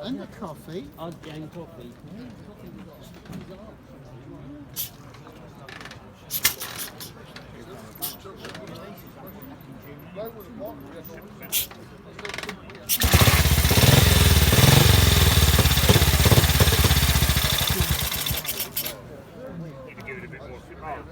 And the coffee. And coffee. Give it a bit more support.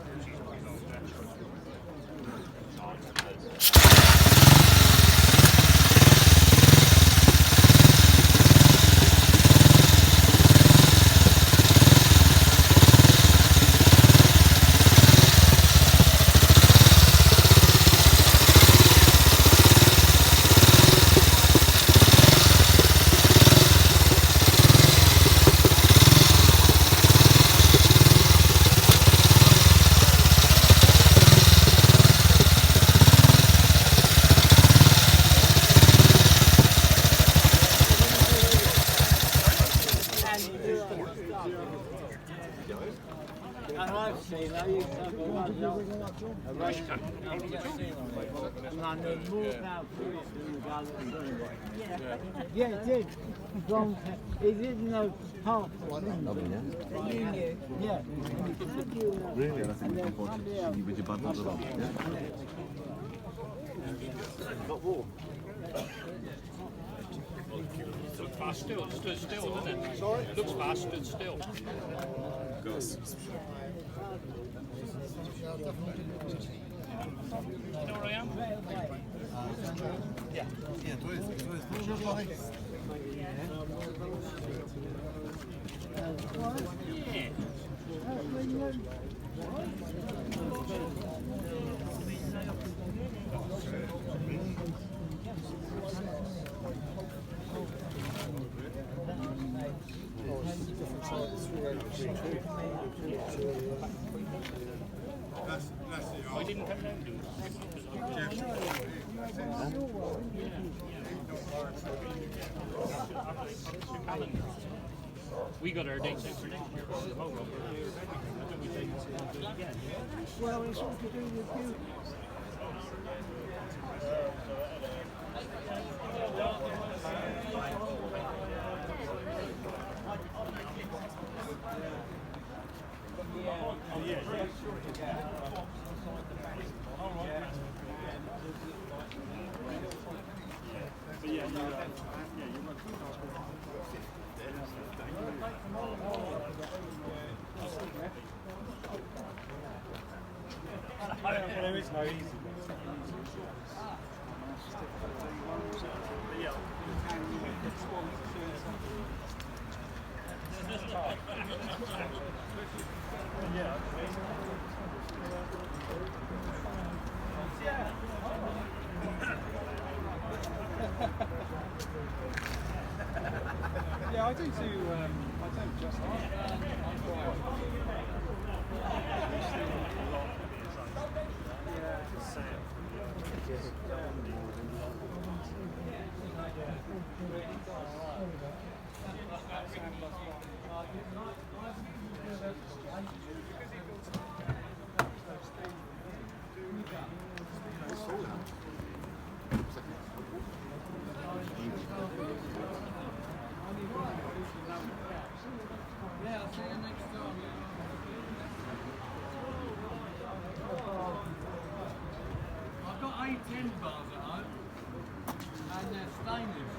I've seen, I used to have a rush and I knew more about fruits than the guy that was doing it. Yeah, it did. He didn't know half of it. That you knew? Yeah. Really? Ja sobie kompoty, nie będzie bardzo zrobić, nie? Looks fast still, stood still, doesn't it? Sorry? It looks fast, stood still. You know where I am? Ja, to jest. I didn't come down to We got our dates out for next year. Well, it's all to do with you. There is no easy. Yeah, I do too. I don't just. I've got 8 tin bars at home, and they're stainless.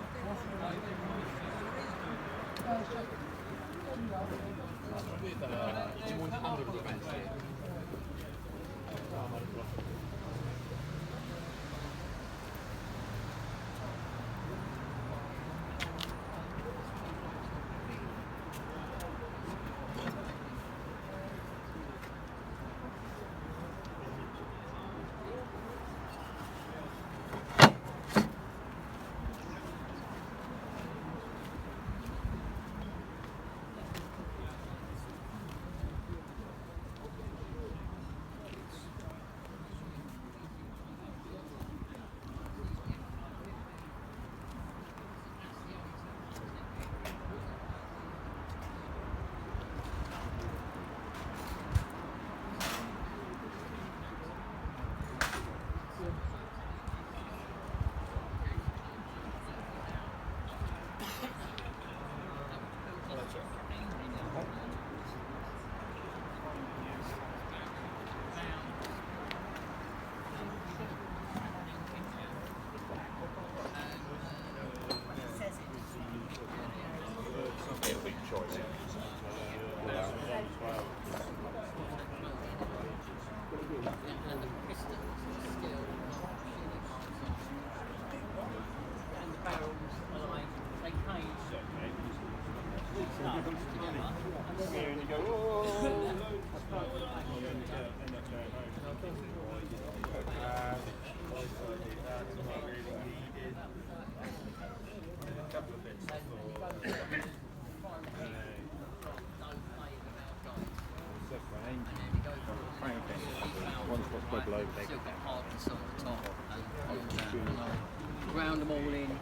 ground them all in.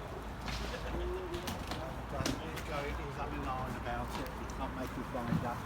He's up in line about it. He can't make his mind up.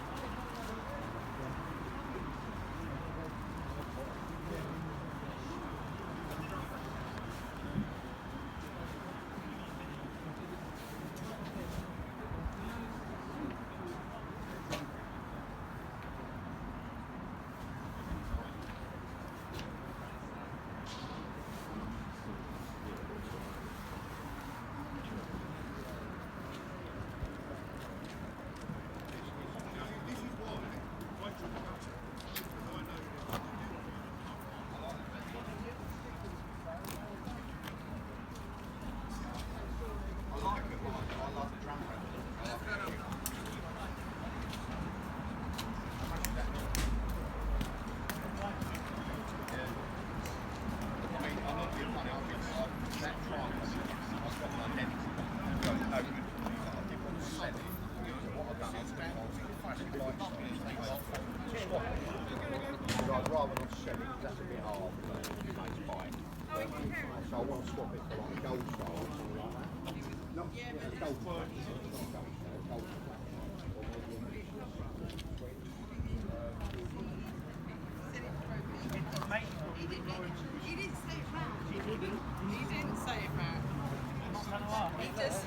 I'd rather not sell it, that's a bit hard for a buy. So I want to swap it for like a gold star or something like that. No, yeah, gold star. He didn't say it back. He didn't say it back. He just...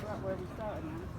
Right where we started now.